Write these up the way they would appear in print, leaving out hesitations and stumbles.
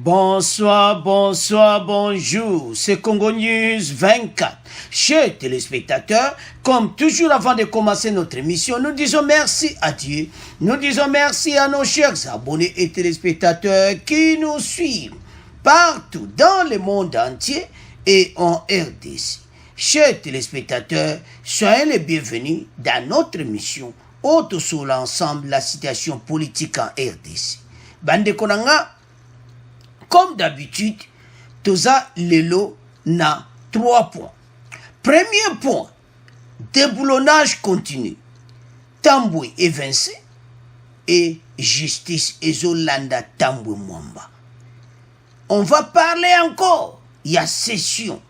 Bonsoir, bonsoir, bonjour, c'est Congo News 24. Chers téléspectateurs, comme toujours avant de commencer notre émission, nous disons merci à Dieu. Nous disons merci à nos chers abonnés et téléspectateurs qui nous suivent partout dans le monde entier et en RDC. Chers téléspectateurs, soyez les bienvenus dans notre émission Auto sur l'ensemble la situation politique en RDC. Bande Konanga, comme d'habitude, Toza Lelo na 3 points. Premier point, déboulonnage continu. Tambwe évincé et justice Ezolanda Tambwe Mwamba. On va parler encore. Il y a session.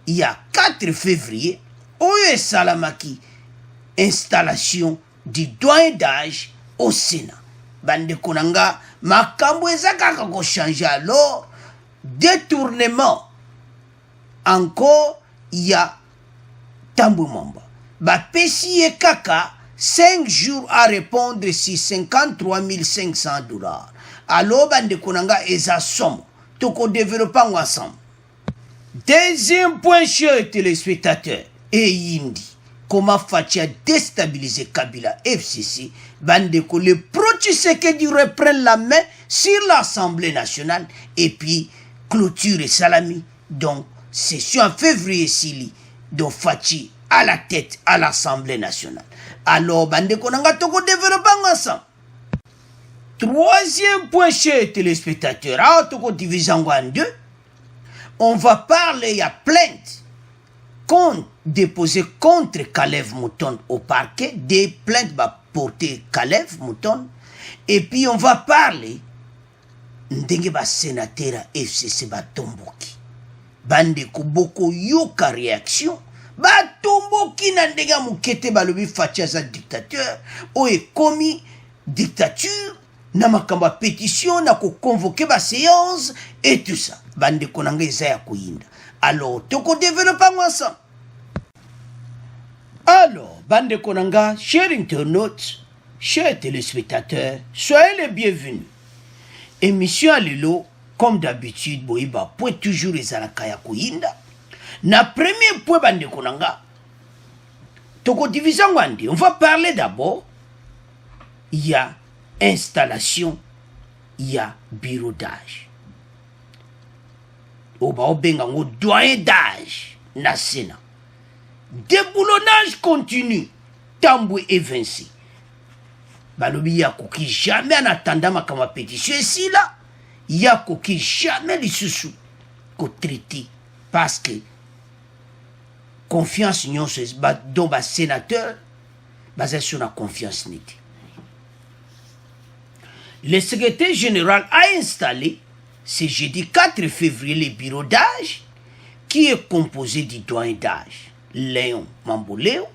Il y a 4 février. Oye Salamaki, installation du doyen d'âge au Sénat. Bande Konanga, makambo ezaka ko changer alors détournement. Encore il y a Tambwe Mwamba. Ba pesi e kaka 5 jours à répondre sur 53 500 $. Alors bande Konanga eza somme. Toko développer ensemble. Deuxième point, chers téléspectateurs, et Yindi. Comment Fatia déstabiliser Kabila FCC, Bandeko, le pro-Tshisekedi reprennent la main sur l'Assemblée nationale et puis clôture et Salami. Donc, session en février Sili, donc Fachi à la tête à l'Assemblée nationale. Alors, Bandeko, on va développer ensemble. Troisième point, chers téléspectateurs, division en 2, on va parler, il y a plainte déposé contre Kalev Mouton au parquet, des plaintes portées Kalev Mouton, et puis on va parler ndenge ba sénateur FCC ba tomboki. Bande Koboko yoka réaction, ba tomboki na ndenge mukete balobi fatia za dictateur, oye komi dictature, na makamba pétition, na ko convoquer ba séance, et tout ça. Bande Konanga ya kuyinda. Alors, toko développer ensemble. Alors, Bande Konanga, chers internautes, chers téléspectateurs, soyez les bienvenus. Émission à Lilo, comme d'habitude, Boiba, point toujours les alakaya kuyinda. Na premier point, Bande Konanga, toko division wandi. On va parler d'abord, il y a installation, il y a bureau d'âge. Au doyen d'âge na Sénat. Déboulonnage continu. Tambwe évincé. Balobi yakoki jamais en attendant ma kama pétition ici là. Yakoki jamais les sous ko traité parce que confiance nyon se dont ba sénateur basé sur la confiance nette. Le secrétaire général a installé c'est jeudi 4 février le bureau d'âge qui est composé du doyen d'âge Léon Mamboléo,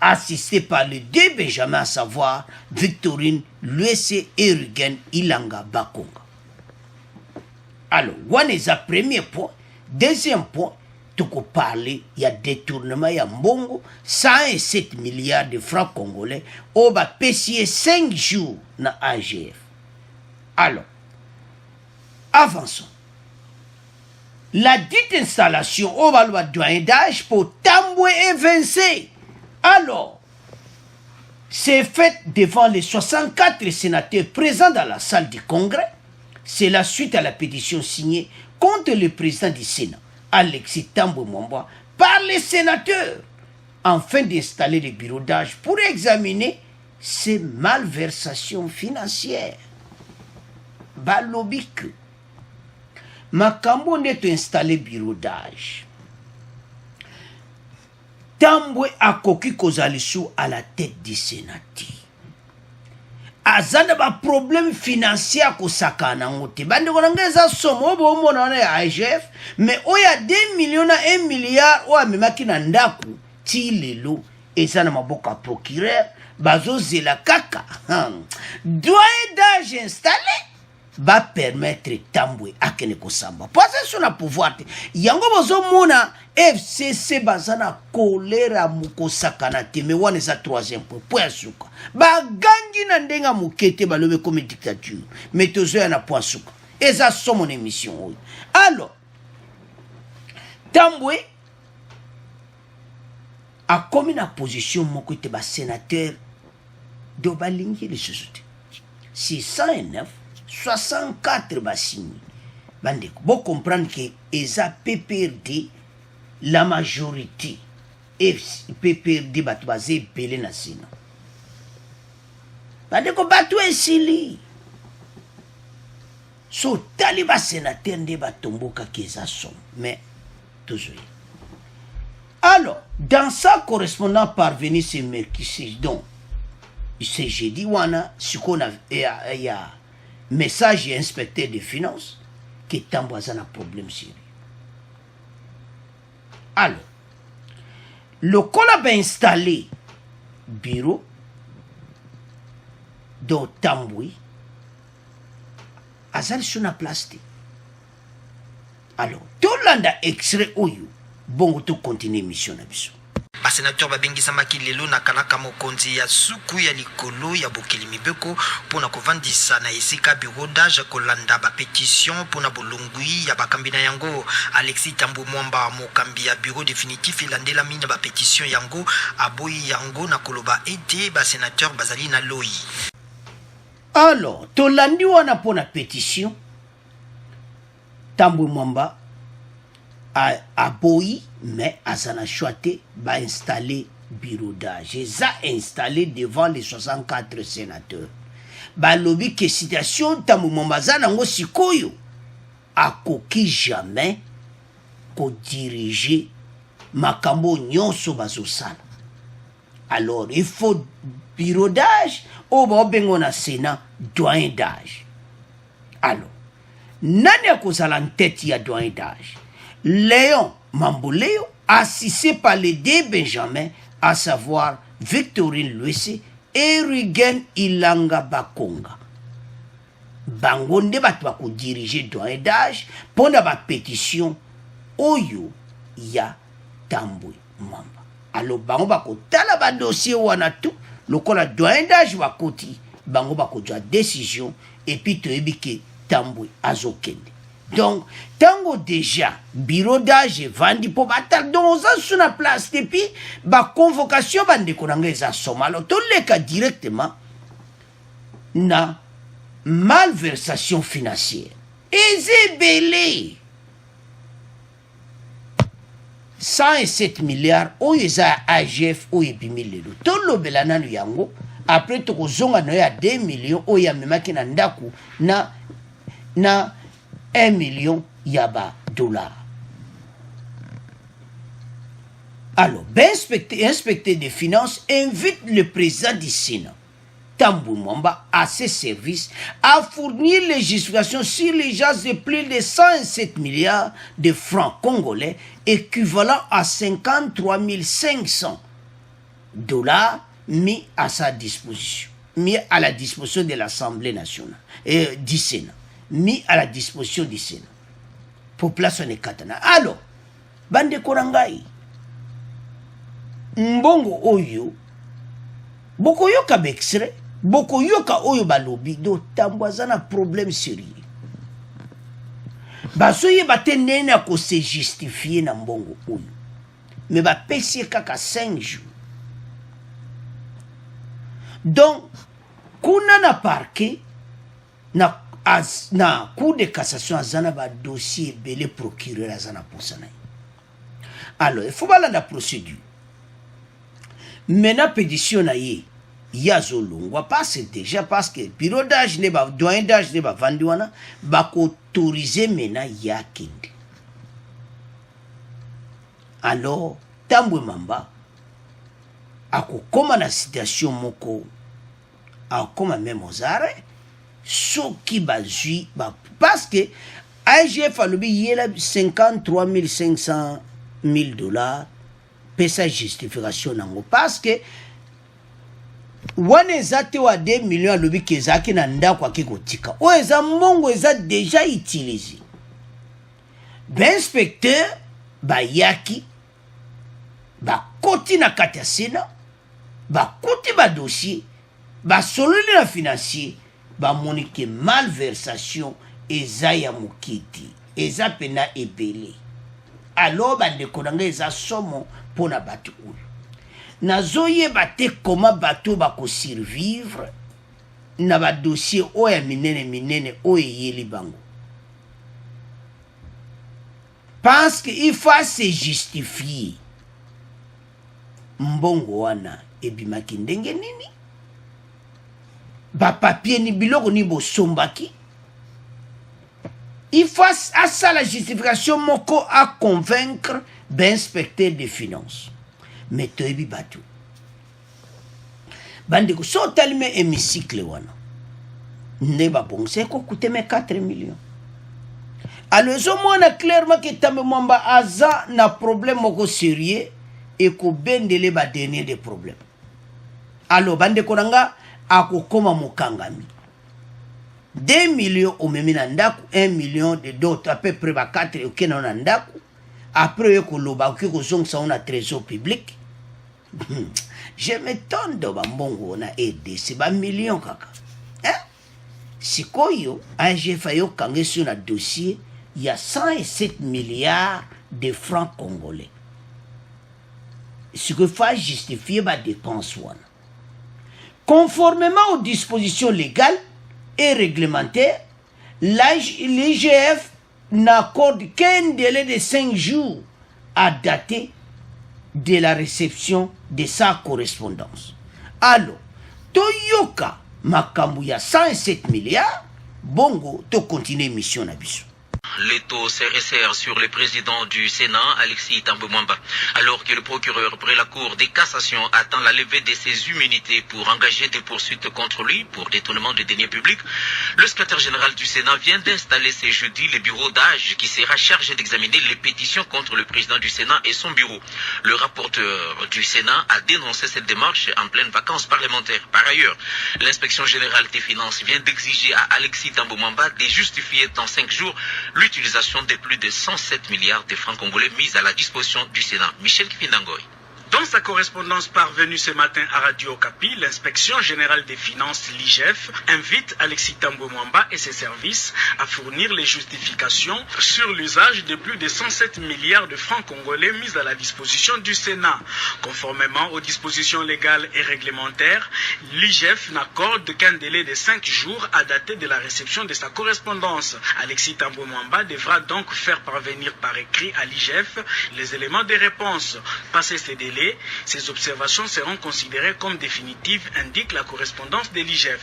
assisté par les 2 Benjamins, à savoir Victorine Luese et Rugen Ilanga Bakonga. Alors, on est à premier point. Deuxième point, tu peux parler, il y a détournement, il y a mbongo, 107 milliards de francs congolais, on va payer 5 jours dans AGF. Alors, avançons. La dite installation au Valois doyen d'âge pour Tambwe évincé. Alors, c'est fait devant les 64 sénateurs présents dans la salle du Congrès. C'est la suite à la pétition signée contre le président du Sénat, Alexis Tambwe Mwamba, par les sénateurs, afin d'installer le bureau d'âge pour examiner ces malversations financières. Balobik. Makambo neto installé bureau d'âge. Tambwe akoki kozalisu à la tête du Sénat. Azana ba problème financier ko sakana ngote. Bande konangeza somo bo mona na AGF, mais oya 2 millions na 1 milliard o amemaki na ndaku ti lelo ezana maboka procureur bazo zela kaka. Doyen d'âge installé va permettre Tambwe akene kosamba. Parce que sur le pouvoir, yango bozo mona FCC bazana kolera mukosakana te me wana za 3e point. Point suka. Ba gangi na ndenga mukete balobe comme dictature. Mais tozo ya na point suka. Et ça, c'est mon émission. Alors, Tambwe a comme une position, mon côté, sénateur de Balingi, les sociétés. 609, 64 bassini. Vous comprenez que ESA PPRD, la majorité, et PPRD va basé belé na sina. Bandeko batu esili. So taliba sénateur de batomboka keza som. Mais, toujours. Alors, dans sa correspondant parvenu ce mercredi, donc, c'est jeudi, wana, ce qu'on a, il y a message et inspecteur des finances, que Tamboazan a problème sérieux. Alors, le collab a installé bureau de Tamboui, Azal sur la place. Alors, tout le monde a extrait Oyo, bon, tout continue mission d'absolu. Basénateur babengisamaki lelo na kalaka mokonzi ya suku ya likolo ya bokeli mibeko pona kovandisa na esika bureau d'âge kolanda ba pétition pona bolongui ya bakambina yango. Alexis Tambwe Mwamba mokambi ya bureau définitif ilandela mina ba pétition yango aboyi yango na koloba ete basénateur bazali na loi. Alors, tolandi wana pona pétition Tambwe Mwamba a boyi, mais Azana Chouate va installer bureau d'âge. Ils ont installé devant les 64 sénateurs. Ba lobby que situation Tambwe Mwamba zanango sikoyo a koki jamais ko diriger makambo nyonso bazosala. Alors il faut bureau d'âge ou bengo na sénat doyen d'âge. Alors nani akozala en tête ya doyen d'âge? Léon Mamboléo, assisté par les deux Benjamin, à savoir Victorine Luese et Rugen Ilanga Bakonga. Bangonde batwa ko diriger doyen d'âge pour la pétition Oyo ya Tambwe Mwamba. Alors bango bako tala ba dossier wana tout, lokola doyen d'âge wa koti, bango bako jwa décision et puis to ebike Tambwe azokende. Donc, tango déjà, bureau d'âge vandi pour batal, donc on sur la place, et puis, ba convocation, bande konanga eza soma, alors, tout le cas directement, na malversation financière. Et c'est belé. 107 milliards, ou yeza AGF, ou yebimile. Tout le belana nu yango, après, tout le zonga no ya 2 millions, ou ya memaki na ndaku, na 1 million yaba dollars. Alors, inspecteur des finances invite le président du Sénat, Tambwe Mwamba, à ses services à fournir les justifications sur l'égence de plus de 107 milliards de francs congolais, équivalent à 53 500 dollars mis à sa disposition, mis à la disposition de l'Assemblée nationale et du Sénat. Mis à la disposition du Sénat. Population de Katana. Alors, bande korangai. Mbongo oyo. Boko yoka bexre. Boko yoka oyo balobi. Do Tambwazana problème sérieux. Basoye bate nene ako se justifier na mbongo oyo. Mais ba pesi kaka 5 jours. Donc, kuna na parquet na cour de cassation azana ba dossier belé procureur azana posana. Alors il faut balanda procédure. Maintenant pétition na ye yazolongwa passe déjà parce que bureau d'âge ne ba doyen d'âge ne ba vandiwana ba autoriser maintenant yakinde. Alors Tambwe Mwamba akokoma na situation moko akoma même aux arrêts ce qui bazui parce que AGF a lobby yela 53 500 000 dollars pour sa justification nango parce que wana ezate wa 2 millions a lobby kezaki na ndako akikotika o eza mbongo eza déjà utilisé. Inspecteur bayaki bakoti na kati ya Sénat bakoti ba dossier basololi na financier ba monique malversation eza ya mokiti eza pena ebele alors bandeko na ngai eza somo mpona bato oyo nazoyeba te koma bato bakosurvivre na badossier oyo ya minene oyo eyeli bango parce que il faut se justifier mbongo wana ebimaki ndenge nini bapapie ni biloko ni bosombaki il faut à la justification moko à convaincre l'inspecteur des finances mais toyebi bato bandeko so talime hémicycle wana nde babongisa ekokuteme 4 millions alors ezomona clairement ke Tambo Mwamba aza na problème moko sérieux ekobendele dernier des problèmes alors bandeko nanga akokoma mokangami 2 millions omemi na ndako 1 million de d'autres à peu près 4 okena na ndako après ekoloba oki kozongisa na trésor public je m'étonne de bambongo na EDC ba millions kaka hein sikoyo AGF ayokanga sur na dossier il y a 107 milliards de francs congolais ce que faut justifier ba dépense wana conformément aux dispositions légales et réglementaires, l'IGF n'accorde qu'un délai de 5 jours à dater de la réception de sa correspondance. Alors, Toyoka Makambuya 107 milliards, bongo, to continue mission nabiso. Les taux se resserrent sur le président du Sénat, Alexis Tambo Mwamba, alors que le procureur près la Cour de cassation attend la levée de ses immunités pour engager des poursuites contre lui pour détournement de deniers publics. Le secrétaire général du Sénat vient d'installer ce jeudi le bureau d'âge qui sera chargé d'examiner les pétitions contre le président du Sénat et son bureau. Le rapporteur du Sénat a dénoncé cette démarche en pleine vacances parlementaires. Par ailleurs, l'inspection générale des finances vient d'exiger à Alexis Tambo Mwamba de justifier dans 5 jours l'utilisation de plus de 107 milliards de francs congolais mis à la disposition du Sénat. Michel Kifindangoy. Dans sa correspondance parvenue ce matin à Radio Okapi, l'inspection générale des finances, l'IGF, invite Alexis Tambo Mwamba et ses services à fournir les justifications sur l'usage de plus de 107 milliards de francs congolais mis à la disposition du Sénat. Conformément aux dispositions légales et réglementaires, l'IGF n'accorde qu'un délai de 5 jours à dater de la réception de sa correspondance. Alexis Tambo Mwamba devra donc faire parvenir par écrit à l'IGF les éléments de réponse. Passé ces délais, ces observations seront considérées comme définitives, indique la correspondance de l'IGF.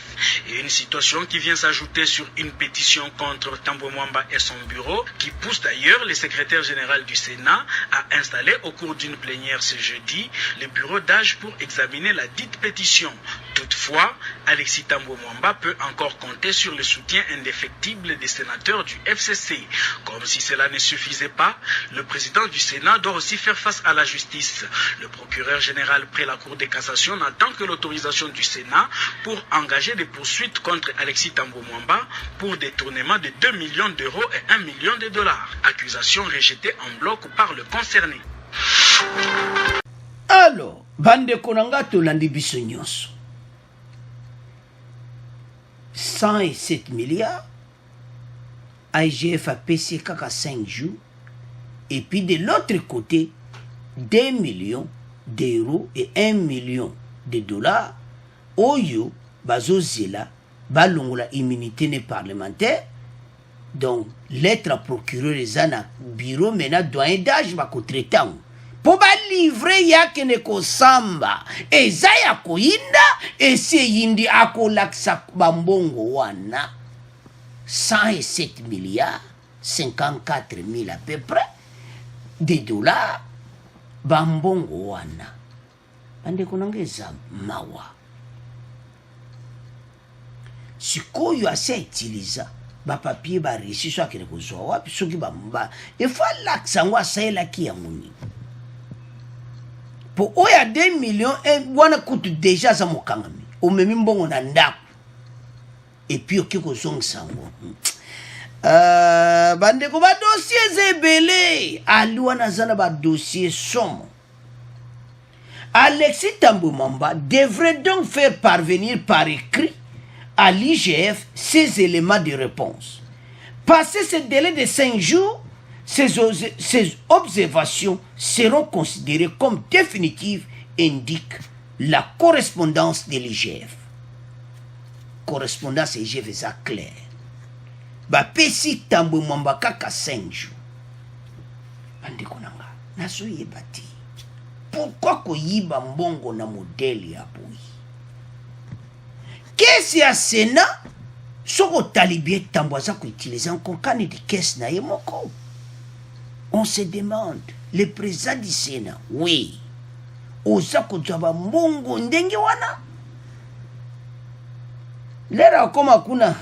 Et une situation qui vient s'ajouter sur une pétition contre Tambo Mwamba et son bureau, qui pousse d'ailleurs le secrétaire général du Sénat à installer au cours d'une plénière ce jeudi le bureau d'âge pour examiner la dite pétition. Toutefois, Alexis Tambo Mwamba peut encore compter sur le soutien indéfectible des sénateurs du FCC. Comme si cela ne suffisait pas, le président du Sénat doit aussi faire face à la justice. Le procureur général près la Cour de cassation n'attend que l'autorisation du Sénat pour engager des poursuites contre Alexis Tambo Mwamba pour détournement de 2 millions d'euros et 1 million de dollars. Accusation rejetée en bloc par le concerné. Alors, bande konanga tolandi biso nyonso 107 milliards, IGF a payé kaka 5 jours, et puis de l'autre côté, 2 millions d'euros et 1 million de dollars, oyo bazozela, balongola immunité ne parlementaire, donc lettre à procureur ezana bureau mena doyen d'âge bako traitant. Po ba livre yake ne kosamba eza ya koyinda ese yindi akolakisa bambongo wana 107 milliards 54 000 à peu près de dollars bambongo wana bande konangeza mawa sikoyo ase utiliza ba papier ba reçu so akene kozwa wapi soki bamba e fa lakisa ngo asaelaki yango nini po oya 2 millions wana kutu déjà za mokangami omemi mbongo na ndako et puis oki kozongisa ngo bandeko ba dossier zebele aliwa nazana ba dossier somo. Alexis Tambo Mwamba devrait donc faire parvenir par écrit à l'IGF ces éléments de réponse. Passé ce délai de 5 jours, ces observations seront considérées comme définitives, indique la correspondance de l'IGF. Correspondance IGF est clair. Bapesi Tambwe Mwamba kaka 5 jours. Bandeko nanga, naso yebati. Pourquoi koyiba mbongo na modèle ya boyi? Qu'est-ce ya Sénat? Soko talibie Tambwe za ko utiliser en konkani de caisse na yemoko. On se demande, le président du Sénat, oui, oza kujaba mbongo ndenge wana? Lera koma kuna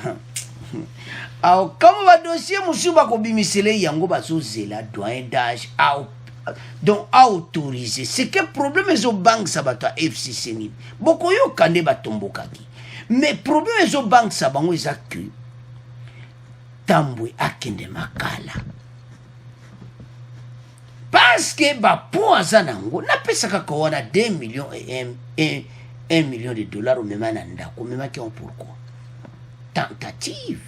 au kama ba dossier musuba ko bimisele yango bazozela doyen d'âge donc autorisé. C'est que problème ezo banque sabata FCC ni. Boko yo kande batombokaki. Mais problème ezo banque sabango ezaki Tambwe akende makala. Parce que ba po azanango na pesa kaka wana 2 millions et 1 million de dollars au même nanda ko même qui on pourquoi tentative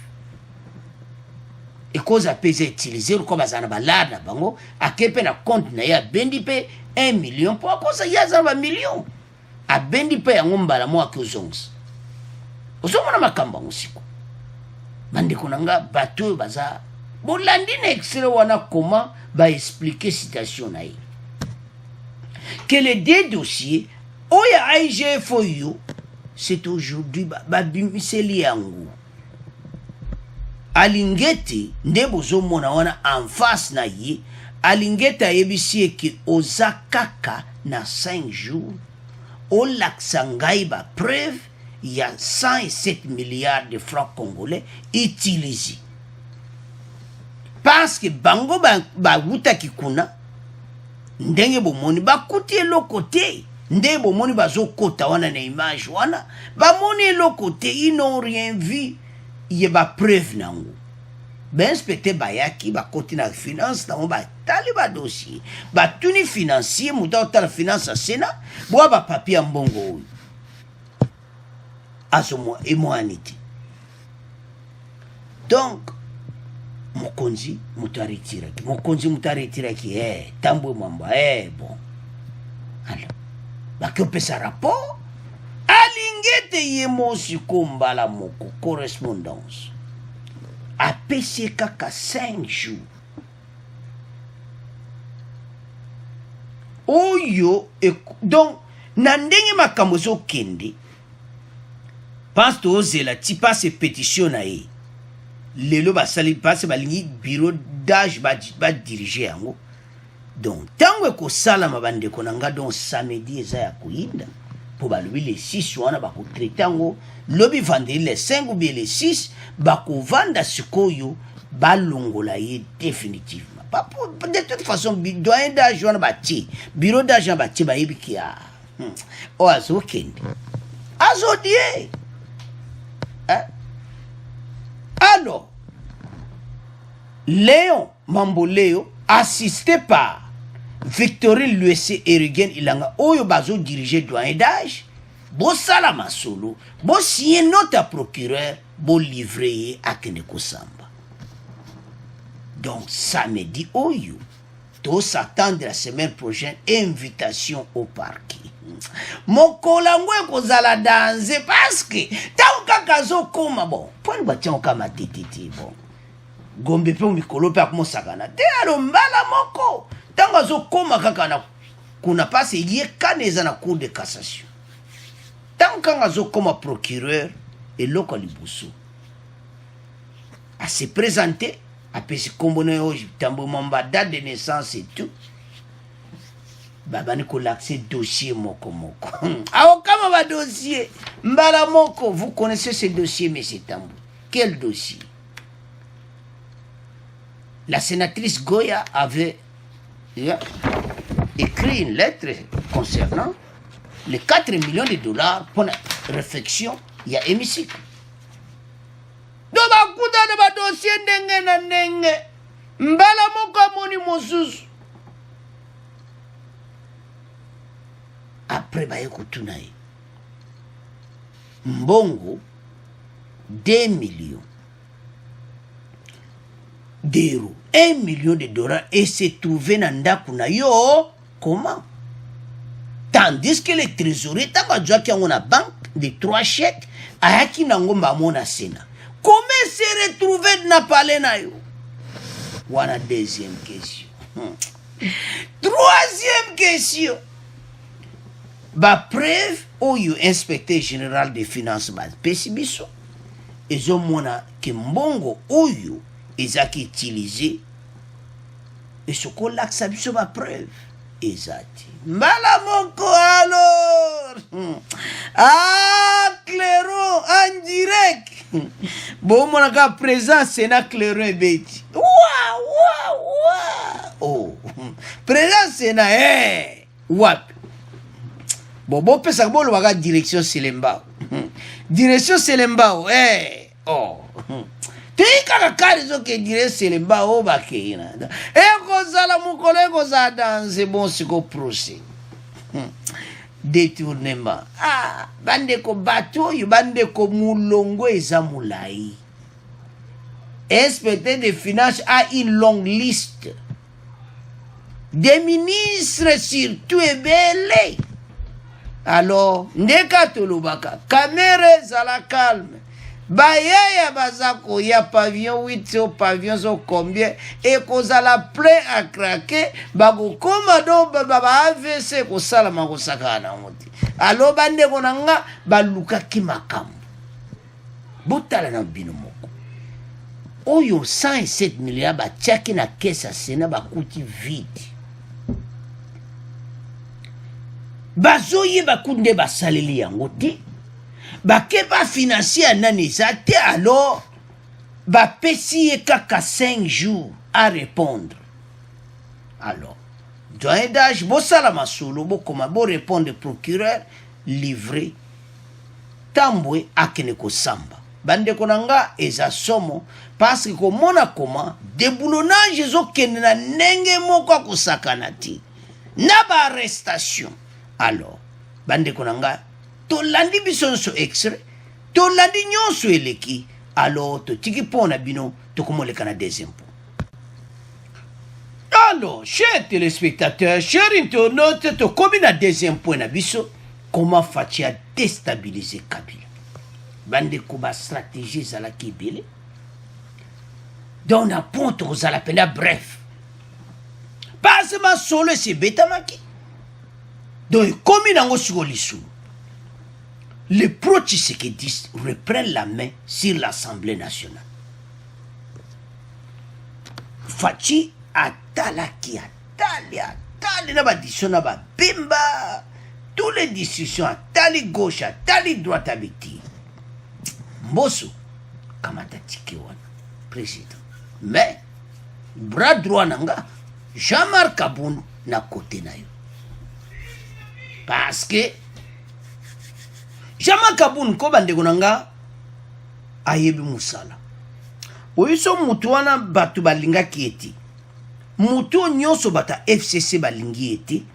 et cause a pesé utiliser comme azana balada bango akepe na compte na ya bendi pe 1 million pour cause ya za million a bendi pe yango mbala mo akozongs ozomona makamba musiko bandi kunanga bato baza bolandi na extrait wana comment va expliquer citation na ye que les deux dossiers oya IGF yo c'est aujourd'hui babimiseli yango alingeti nde bozomona wana en face na ye alingeti ayebisi eke oza kaka na 5 jours olakisa ngai preuve il y a 107 milliards de francs congolais utilisés parce que bango bawutaki kuna ndenge bomoni bakuti eloko te nde bomoni bazokota wana na image wana bamoni eloko te, ils n'ont rien vu. Il ba preuve nango ben inspecteur bayaki bakoti na finance nango batali ba dossier batuni financier muta otala finance à Sénat boa ba papier mbongo oyo asomo emoaniti. Donc mokonzi mutaretiraki Tambwe Mwamba bon alors bakopesa rapport alingete yemosi kombala moko correspondance apesi kaka 5 jours oyo donc na ndenge makambo ezokende pense tozela ti passe pétition na ye lelo basali passe balingi bureau d'âge badirige yango. Donc tango ekosalama bandeko na nga donc samedi eza ya koyinda po balobi le 6 wana bakotraite yango lobi vendredi le 5 ou bien le 6 bakovanda sikoyo balongola ye définitivement. De toute façon doyen d'âge wana batie bureau d'âge wana batie bayebi ki ya o azokende azodie alors Léon Mamboleo assisté par Victorine Luese Erigen Ilanga oyo bazo diriger doyen d'âge bo sala masolo bo signer note à procureur bo livrer à Keneko Samba. Donc samedi oyo to s'attendre la semaine prochaine invitation au parquet. Mon kolangwe kozala danser parce que tant kakazo koma bon point batien kama tititi bon gombe pe mikolo pe akomosakana te alo mbala moko tango azokoma kaka na kuna pasi ye kaneza na cour de cassation tango kanga azokoma procureur eloko libusu a se présenter apesi kombo na yo Tambwe Mwamba date de naissance et tout babani ko l'accès dossier moko kama ba dossier mbala moko. Vous connaissez ce dossier monsieur Tambwe? Quel dossier? La sénatrice Goya avait écrit une lettre concernant les 4 millions de dollars pour la réflexion. Il y a hémicycle. Donc, il y a dossier ndenge mbala moko moni mosusu. Après, baye kutunaye mbongo 2 millions d'euros, 1 million de dollars et se trouver dans ndako na yo comment? Tandis que les trésoriers tabadjwa qui ont la banque de 3 chèques ayaki nango mbamona Sénat. Comment se retrouver na palais na yo? Voilà deuxième question. Troisième question. Ba preuve oyo inspecteur général des finances ba pesibiso ezo mona ke mbongo oyo ezaki utilisé et ce qu'on l'axe biso ba preuve ezati mbala moko alors clairon en direct bon mona ka présent Sénat clairon beti oh présent Sénat wapi bon pesa bolo waga direction Selembao direction Selembao Tika karizo ke dire Selembao bakina kozala mukole koza danse bon siko procès détournement bande ko bato yu bande ko mulongo eza mulai. Inspecteur des finances a une longue liste des ministres surtout ebele. Alors, ndeka tolubaka, caméra zala calme. Bayaya bazako ya pavillon 8 au pavillon so combien et kozala plein à craquer bako koma do baba AVC ko sala mako sakana moti. Alors bande konanga baluka kimakam. Botala na bino moko. Oyo 107 milliards ba tchaki na kesa Sénat ba kuti vide. Bazoye bakunde basaleli yango te bakeba financier nani zate alors bapesi ye kaka 5 jours à répondre. Alors doyen d'âge bosala masolo bokoma bo répondre procureur livré tambwe akene kosamba bande konanga eza somo parce que komona koma déboulonnage ezokende na ndenge moko akosakana ti na ba arrestation. Alors, bande konanga, to landi bisonso extrait, to landi nyonso eleki, alors to tiki pona bino, to komoleka na deuxième point. Alors, chers téléspectateurs, chers internautes, to komi na deuxième point na biso, comment Fachi a déstabilisé Kabila. Bande koba stratégie zala kibele. Donc, na ponte ozala pena bref. Pas ma solo c'est betamaki. Donc, comme il a le pro-Tshisekedi reprend la main sur l'Assemblée nationale. Fachi atalaki, atali, naba discussion, naba bimba, toutes les discussions, atali gauche, atali droite abiti. Mbosso, kamata tiki wana, président. Mais, bras droit nanga, Jean-Marc Aboun na côté na yo. Parce que Jean-Marc Aboun ko bande konanga ayebi musala. Oyiso mutu wana batu balinga kieti. Mutu nyonso bata FCC balingi eti.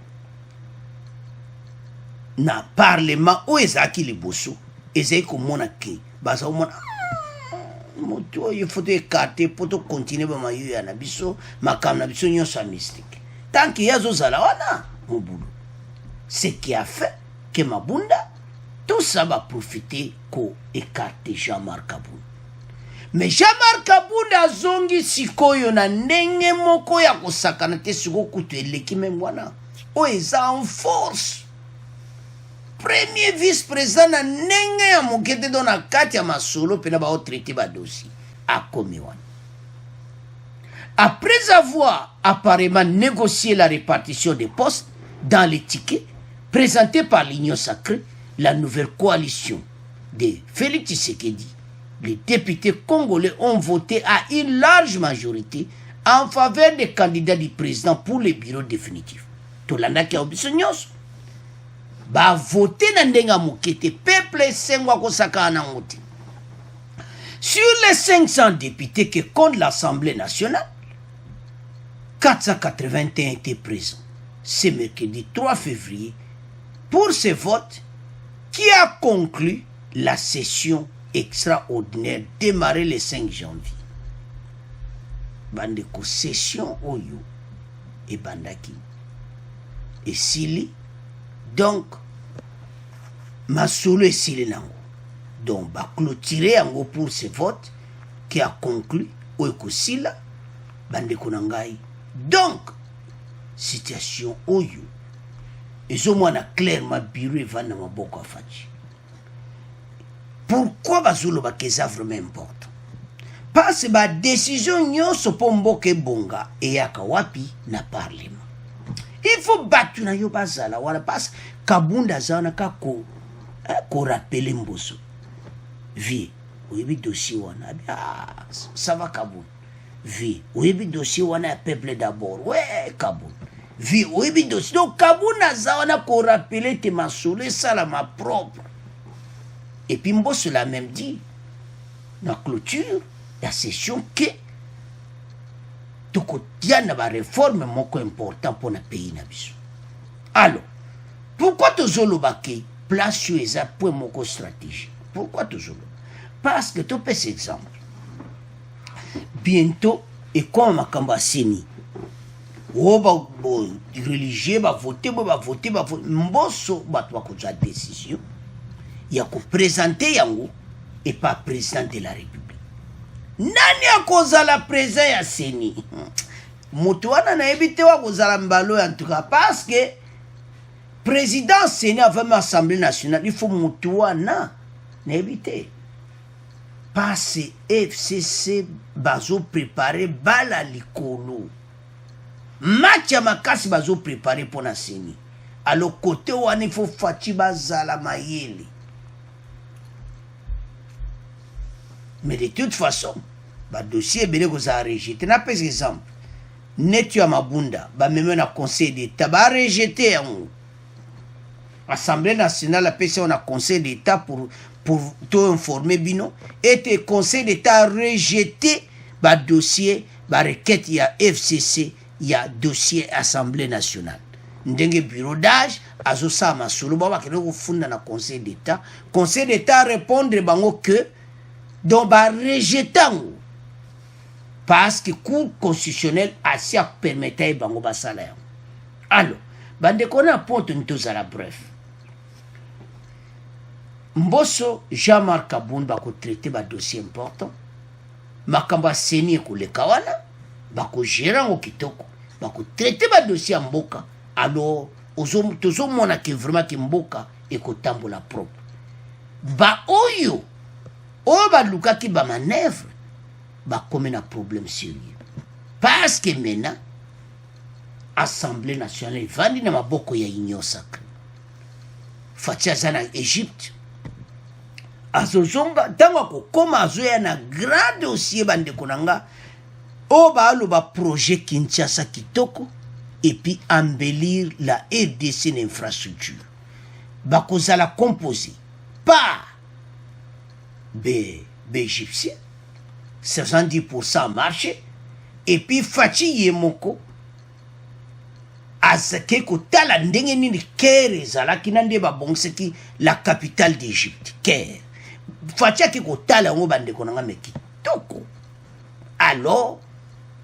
Na parlement o ezaki liboso. Ezaki komona ke. Baza omona mutu oyo foto ekarte poto continuer ba mayu ya na biso makam na biso nyonso mystique. Tant que yazo zala wana mobulu. Ce qui a fait que Mabunda, tout ça va profiter pour écarter Jean-Marc Aboun. Mais Jean-Marc Aboun a zongi sikoyo na ndenge moko ya kosakana te siko kutu eleki memwana. O eza en force. Premier vice-président na ndenge ya mokete do na kati ya masolo pena ba o traité ba dossier. A komiwan. Après avoir apparemment négocié la répartition des postes dans les tickets, présenté par l'Union sacrée, la nouvelle coalition de Félix Tshisekedi, les députés congolais ont voté à une large majorité en faveur des candidats du président pour le bureau définitif. Tolanda ki obisonyos ba voté na ndenga mokete peuple sengwa kosaka na ngoti. Sur les 500 députés que compte l'Assemblée nationale, 481 étaient présents. Ce mercredi 3 février, pour ce vote qui a conclu la session extraordinaire démarrée le 5 janvier. bandeko session oyo ebandaki esili donc masolo esili nango donc baclôturer yango pour ce vote qui a conclu oyo ekosila bandeko na ngai donc situation oyo ezomwana clairement biro evanda maboko ya Faci. Pourquoi bazolobaka eza vraiment important? Parce que ba décision nyonso mpo mboka ebonga eyaka wapi na parlement. Il faut batu na yo bazala wana parce Kabunda aza wana ka ko rappeler Mboso vie oyebi dossier wana ça va Kabunda vie oyebi dossier wana ya peuple d'abord ouais Kabunda vie oyebi dossier donc Kabunda aza wana ko rappeler te masolo esala ma propre. Et puis Mboso l'a même dit na clôture la session que tokotia na ba réforme moko important pour na pays na biso. Alors pourquoi tozolobaki place yo eza point moko stratégie? Pourquoi tozoloba? Parce que tu peux cet exemple bientôt et comme makambo aseni o religieux va voter Mboso bato bakozwa décision ya ko présenter yango et pas président de la République. Nani akozala président ya seni? Moto wana na ebite wa kozala mbalo en tout cas parce que président seni avant l'Assemblée nationale il faut moto wana na ebite. Parce que FCC bazo préparer bala likolo. Match ya makasi bazo préparer pour na seni. Alors côté wana il faut Faci bazala mayele. Mais de toute façon, le dossier est rejeté. Par exemple, Netu Mabunda, même na Conseil d'État, rejeté. L'Assemblée nationale a passé un Conseil d'État pour tout informer Bino. Et le Conseil d'État a rejeté le dossier, la requête, il y a FCC, il y a dossier Assemblée nationale. Ndenge bureau d'âge, Azosa Masolo, Baba, qui est fondé dans le Conseil d'État. Conseil d'État répondre que donc ba rejetant parce que cour constitutionnel asi permettait bango ba salaire. Alors bande kona ponto ntozala bref Mboso Jean-Marc Kabunda ba ko traiter ba dossier important makamba seni ko le kawana ba ko gérer ngo kitoko ba ko traiter ba dossier mboka alors tozo mona que vraiment que mboka e ko tambola propre ba oyo ba luka ki ba manœuvre ba comme un problème sérieux parce que maintenant Assemblée nationale vandi na maboko ya union sacrée Faci aza na Égypte azozonga tango ko koma azoya na grand dossier bandeko nanga ba aloba projet Kinshasa kitoko et puis embellir la RDC d'infrastructure ba kozala composé par Égyptien 70% marché et puis Faci yemoko azake ko tala ndenge nini Caire ezalaki na nde babongisaki la capitale d'Égypte Caire Faci ake ko tala ngo bandeko nanga mekitoko alors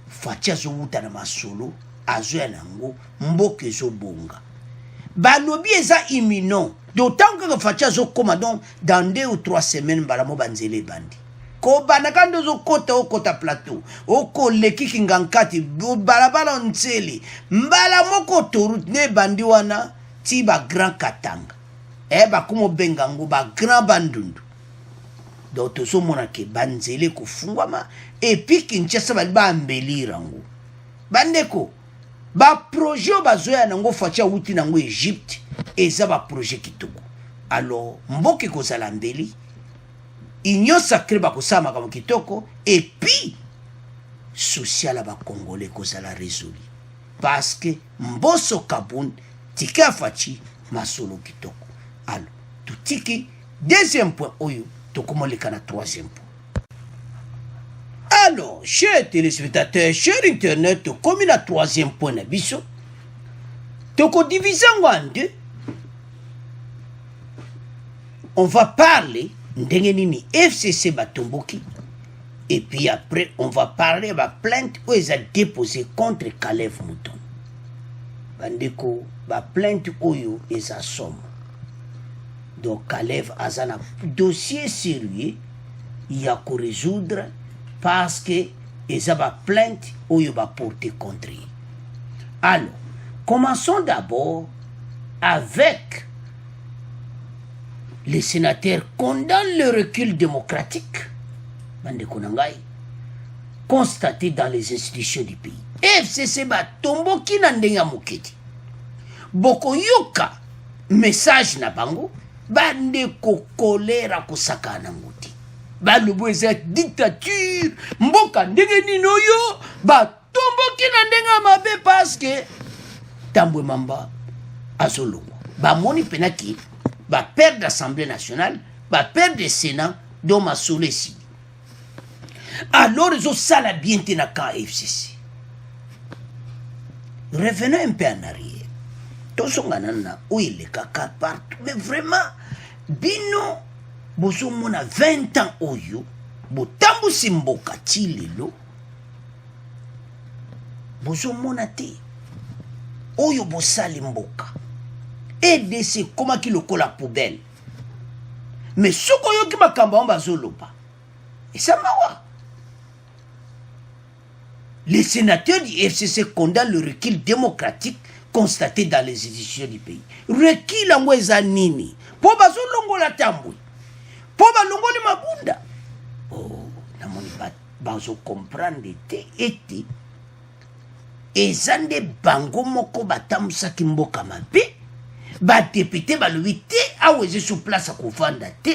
Faci azowuta na masolo azoya nango mboka ezobonga balobi eza imminent d'autant que Faci azokoma donc dans 2 ou 3 semaines balamo banzele bandi ko banaka ndozo kota plateau oko leki kingankati balabala ntseli mbala moko toru ne bandi wana ti ba grand katanga ba kumo bengango ba grand bandundu donc tozo mona ke banzele ko fungwama et puis Kinshasa ba ambelirango bandeko ba projet bazoya nango Faci wuti nango Égypte eza ba projet kitoko alors mboki kozala mbeli union sacrée ba kosama kama kitoko et puis social ba congolais kozala résolu parce que Mboso Kabunda tika Faci masolo kitoko alors tutiki deuxième point oyo tokomoleka na troisième point. Alors, chers téléspectateurs, chers internet, comme la troisième point na biso, toko diviser en deux. On va parler ndenge nini FCC batomboki Et puis après, on va parler de la plainte où ils ont déposé contre Kalev Mouton. Bandeko, la plainte où ils ont somme. Donc Kalev a un dossier sérieux, il y a qu'à résoudre parce que ils ont une plainte où ils vont porter contre eux. Alors, commençons d'abord avec les sénateurs condamnent le recul démocratique constaté dans les institutions du pays. FCC batombo ki na ndenga moketi. Boko yoka message na bango bande ko kolera kusaka na ngoti. Balubu eza dictature mboka ndenge nino yo batombo ki na ndenga mabe parce que Tambwe Mwamba azolongo. Bamoni penaki ba père d'Assemblée nationale, ba père de Sénat dont ma solesi. Alors ils ont ça la bien tena ka FCC. Revenons un peu en arrière. Tosonganana où il est caca partout. Mais vraiment, bino bozo mona 20 ans oyo, botambu simboka chilelo. Bozo mona te. Oyo bosali mboka. EDC comment qui le colle la poubelle. Mais ce qu'on y a qui m'a kamba zoloba. Et ça m'a wa. Les sénateurs du FCC condamnent le recul démocratique constaté dans les institutions du pays. Recul en weza nini. Po bazo longo la tambou. Po ba longo li mabunda. Oh, namoni bazo comprendre te ete. Ezande bango moko batamusa kimboka mabe. Ba député ba lui te aweze sous place à kofanda te.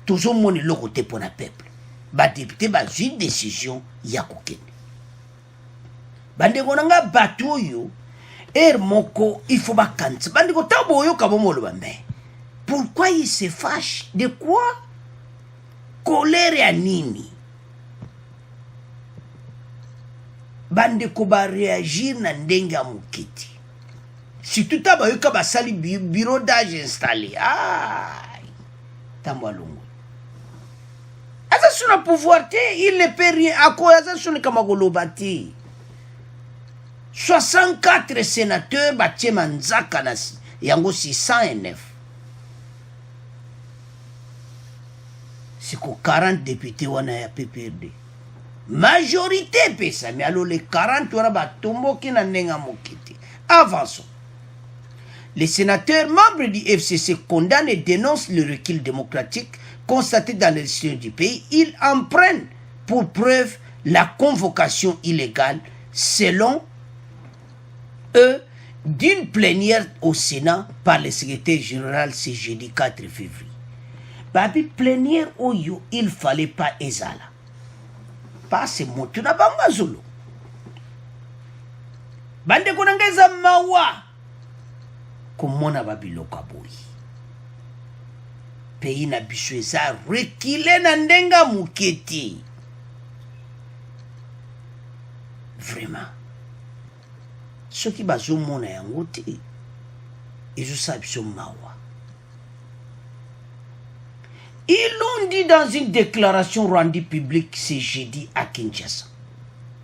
Toujours mon loko te pour la peuple. Ba député ba une décision ya kokende. Bandeko nanga batu oyo moko il faut ba kansa. Bandeko tabo oyo kabomolo bambe. Pourquoi il se fâche? De quoi? Colère à nini? Bandeko ba réagir na ndenga mukiti. Si tout taba yo ka sali bureau d'âge installé. Aïe. Tambo longo. Asa suna pouvoir te, il ne peut rien. Ako asa suna kamagolo bati. 64 sénateurs batie manzaka na yango 609. C'est que 40 députés wana ya PPRD. Majorité pesa mais alors les 40 wana batombo ki na ndenga mokiti. Avançons. Les sénateurs membres du FCC condamnent et dénoncent le recul démocratique constaté dans l'élection du pays. Ils en prennent pour preuve la convocation illégale selon eux, d'une plénière au Sénat par le secrétaire général ce jeudi 4 février. Babi plénière oyo, il fallait pas ezala. Pas ce mot na banga zolo. Bande konangeza mawa. Komona babi lokaboy. Pays na biso eza rekile na ndenga muketi. Vraiment. Ceux qui bazo mona yango te ils savent son mawa. Ils l'ont dit dans une déclaration rendue publique ce jeudi à Kinshasa.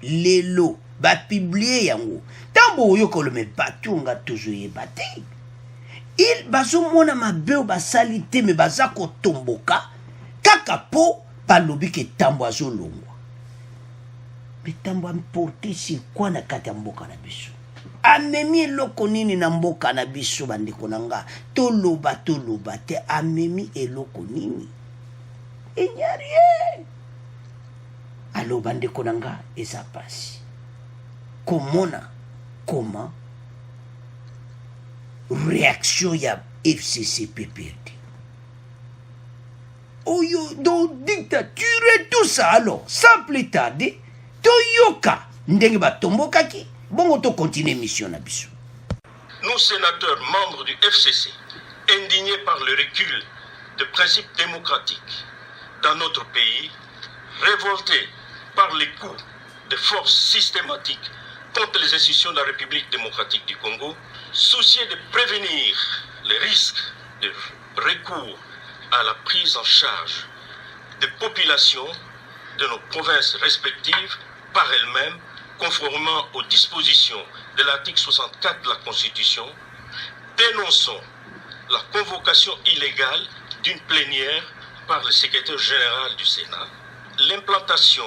Lelo ba publié yango. Tambo yo ko le me batunga toujours yebate. Il bazo mona mabeo basalite me bazako tomboka kaka po balobi ke tambo azo longwa. Mais tambo importé sur quoi na kata mboka na biso. Amemi eloko nini na mboka na biso bandeko nanga toloba te amemi eloko nini il n'y a rien. Alors bandeko nanga eza pasi komona comment réaction ya FCC PPRD oyo do dictature et tout ça. Alors sans plus tarder toyoka ndenge batombokaki. Bon, on continue mission na biso. Nous, sénateurs membres du FCC, indignés par le recul de principes démocratiques dans notre pays, révoltés par les coups de force systématiques contre les institutions de la République démocratique du Congo, souciés de prévenir les risques de recours à la prise en charge des populations de nos provinces respectives par elles-mêmes, conformément aux dispositions de l'article 64 de la Constitution, dénonçons la convocation illégale d'une plénière par le secrétaire général du Sénat, l'implantation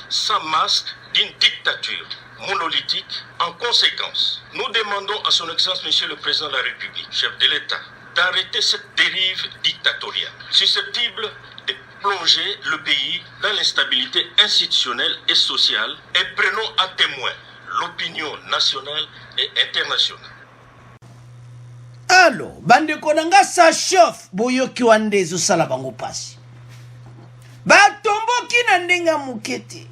sans masque d'une dictature monolithique. En conséquence, nous demandons à son Excellence Monsieur le Président de la République, chef de l'État, d'arrêter cette dérive dictatoriale susceptible de plonger le pays dans l'instabilité institutionnelle et sociale, et prenons à témoin l'opinion nationale et internationale. Alors, bande konanga sa chauffe, boyoki wande ezosala bango pasi. Batomboki na ndenga mukete.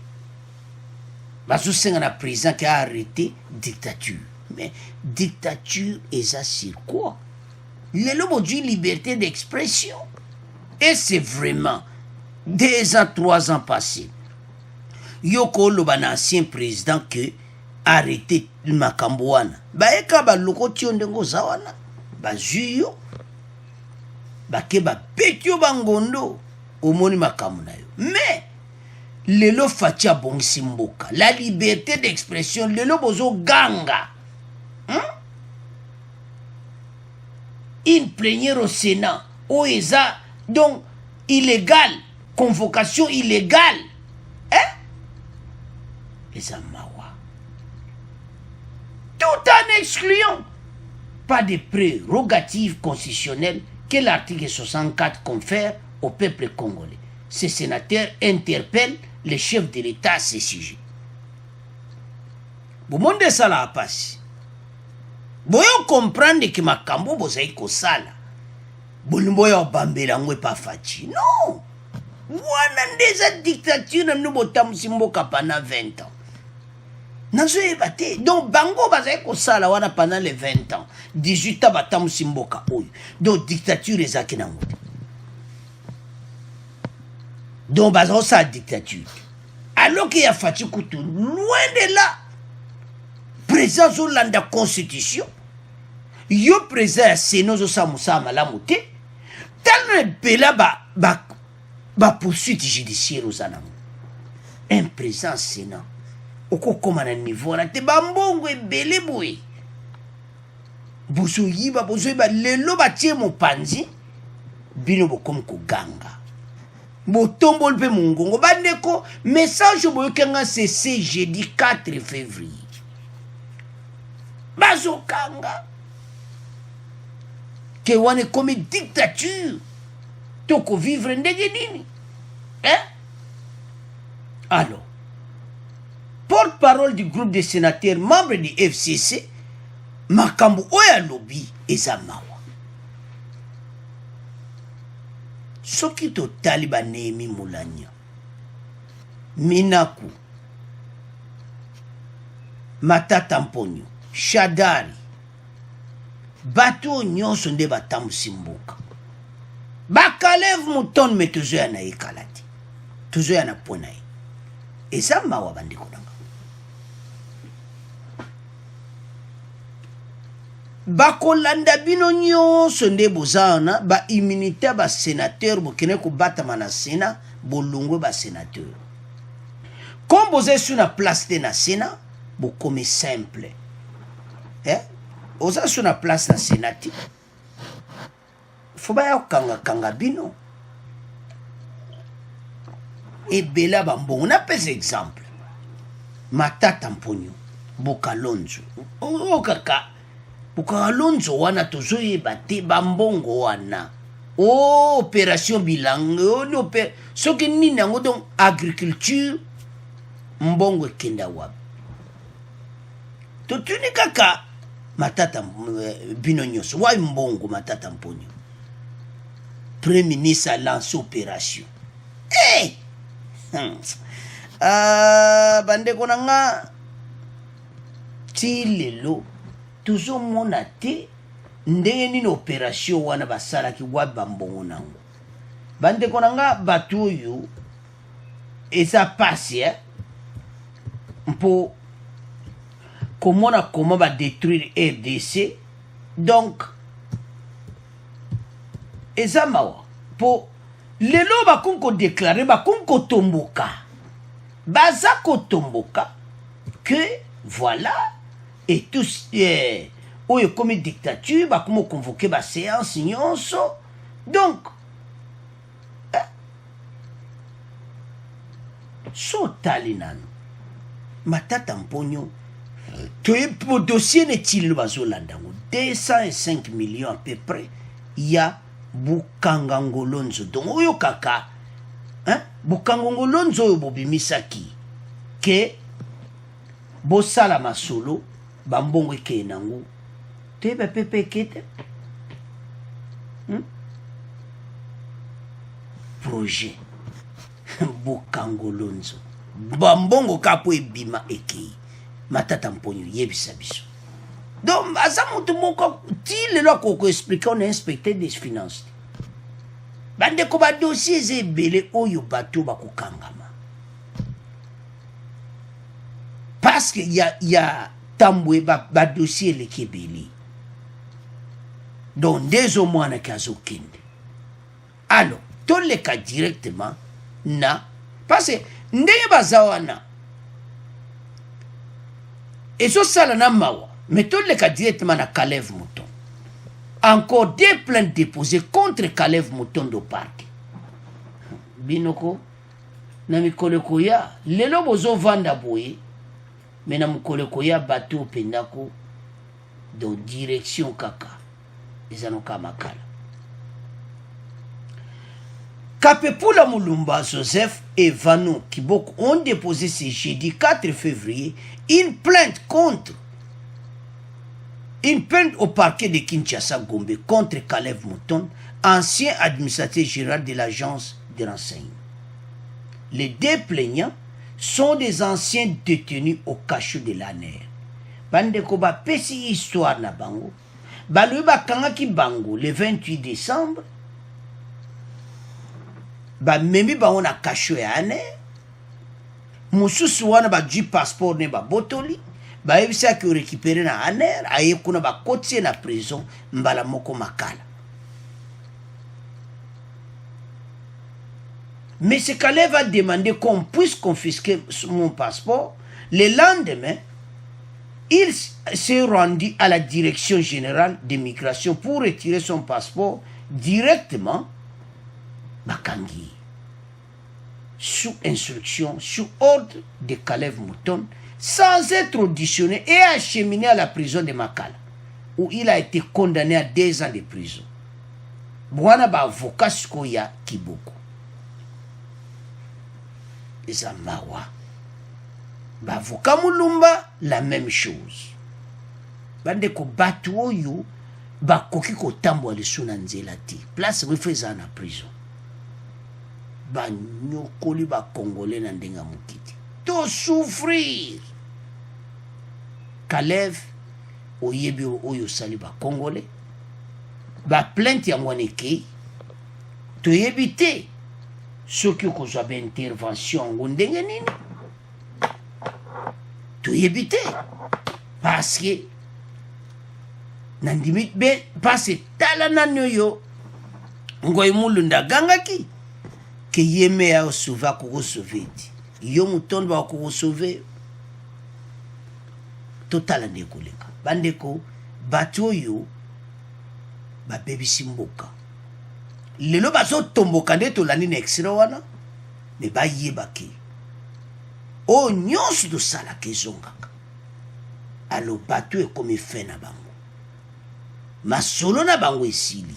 Bazosenga na président qui a arrêté dictature. Mais dictature eza sur quoi? Lelo bodji liberté d'expression. Et c'est vraiment 2 ans, 3 ans passés. Yoko loba na ancien président que arrêté makambo wana. Baeka baloko tio ndengo zawana. Bazuyo. Bake bapetio bangondo. Omoni makambo na yo. Mais lelo fatia bongisi mboka. La liberté d'expression lelo bozo ganga. Une plénière au Sénat. Oeza donc illégal. Convocation illégale. Hein? Les Amawa. Tout en excluant. Pas de prérogatives constitutionnelles que l'article 64 confère au peuple congolais. Ces sénateurs interpellent les chefs de l'État à ce sujet. Vous monde ça la passe. Vous comprendre que ma cambo bozai ko sala. Bolumboya bambela ngwe pa fachi. Non. Wana ndeza dictature na nubotam simboka pendant 20 ans. Nazoe bate. Donc bango bazai ko sala wana pendant les 20 ans. 18 ans batam simboka oyo. Donc dictature ezaki na ngote. Donc bazo sa dictature. Alors qu'il y a Fatih Koutou, loin de là. Présent sur la constitution. Yo présent à Sénat zo sa moussa malamoute. Tant bela ba poursuite judiciaire aux anam. Un présent Sénat. Oko koma na niveau na te bambongo ebele boy. Bozo yiba lelo ba tie mo panzi. Bino bokom ko ganga. Botombol pe mungongo bandeko message boyokenga c'est jeudi 4 février. Bazokanga que wane comme dictature toko vivre ndenge nini. Hein? Alors, porte-parole du groupe des sénateurs membres du FCC makambo oya lobby ezamawa. Soki totali banemi mulanya Minaku Matata Mponyo Shadari bato nyonso nde batamusi mboka bakalevu muton me tozoya na ye kala te tozoya na po na ye eza mawa bandeko nanga bakolanda bino nyonso nde bozana ba immunité ba sénateur bokene kobatama na Sénat bolongwe ba sénateur comme boze sur na place de na Sénat bokome simple oza sur na place na Sénat faut ba kanga bino ebela bambongo na pese exemple Matata Mponyo Bokalonzo okaka Bokalonzo wana tozoyeba te bambongo wana opération bilango soki nini yango donc agriculture mbongo ekenda wapi totuni kaka Matata bino nyonso wa mbongo Matata Mponyo premier ministre lance opération bandeko nanga ti lelo tozomona te ndenge nini opération wana basalaki wa bambongo nango bandeko nanga bato oyo eza pasi mpo komona comment ba détruire RDC donc eza mawa po lelo bakonko déclarer bakonko tomboka bazako tomboka que voilà et tous oyo comme dictature bakomo convoquer ba séance nyonso donc so tali nano matata mponyo to dossier n'est-il bazolanda 205 millions à peu près ya Bukangangolonzo donc oyo kaka Bukangangolonzo oyo bobimisaki ke bosala masolo bambongo eke nango tebe pepe kete projet Bukangolonzo bambongo kapo ebima eke matata mponyo yebisa biso donc aza mutu moko ti lelo koko expliquer on inspecteur des finances bande ko ba dossier ebele oyo bato bakokangama parce que y a tambwe ba dossier le kebeli donc des au moins na kazo kende alors to le cas directement na parce que ndenge bazawana ezo sala na mawa mais tout le cas directement à Kalev Mouton. Encore des plaintes déposées contre Kalev Mouton de parc. Binoko, na mikole koya, lelo bozo vanda boye, mais na mikole koya bateau pendako de direction kaka. Ezanoka makala. Kapepula Moulumba, Joseph et Vano Kibok ont déposé ce jeudi 4 février une plainte au parquet de Kinshasa Gombe contre Kalev Mouton, ancien administrateur général de l'agence de renseignement. Les deux plaignants sont des anciens détenus au cachot de l'ANER. Bandeko ba pesi histoire na bango. Balui ba kangaki bango le 28 décembre. Ba memi ba on a cachot ya ANER. Mususu wana ba du passeport ne ba botoli. Ba ebisa ki récupérer na ANER aye kuna ba kotie na prison mbala moko makala. Mais ce Kalev a demandé qu'on puisse confisquer mon passeport. Le lendemain, il s'est rendu à la direction générale des migrations pour retirer son passeport directement Bakangi. Sous instruction, sous ordre de Kalev Mouton, sans être auditionné et acheminé à la prison de Makala, où il a été condamné à 2 ans de prison. Bwana ba avocat Skoya Kiboko. Les Amawa. Ba avocat Moulumba, la même chose. Bande ko batu oyo, ba koki ko tambo le sunanzela ti. Place refeza na prison. Ba nyokoli ba Congolais na ndenga mukiti. To souffrir. Kalev oyebi oyo sali ba Congolais ba plainte ya mwaneke to yebite soki ko zwa ba intervention ndenge nini to yebite parce que nandimi be parce tala nanyo ngoy mulunda gangaki ke yeme ya sauva ko sauveti yo mutondo ba ko sauver total ndekoleka bandeko batoyo ba baby simboka lelo bazo tomboka nde tolani na extra wana me ba yebaki o nyonso do sala kezongaka alo bato e comme fin na bango masolo na bango esili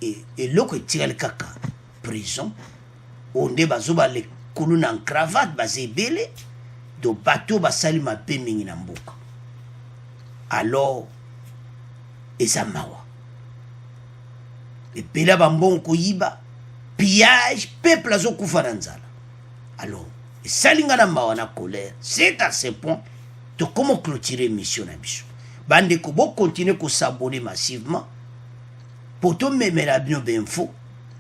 et loko etikali kaka prison onde bazo ba le kulu na cravate bazebele do bateau basali mabe mingi na mboka alors eza mawa epela bambongo koyiba pillage peuple azokufa na nzala alors esali nga na mawa na colère c'est à ce point to comment clôturer mission na biso bandeko bokontinue kosabone massivement po tomemela bino benfo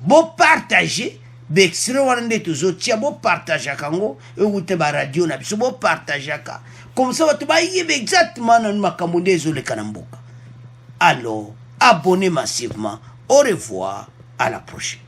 bopartage Bexre wana nde tozotia bo partage kango ekute ba radio na biso bo partage ka comme ça bato ba yebe exactement na makambo nde ezoleka na mboka. Alors abonnez massivement. Au revoir, à la prochaine.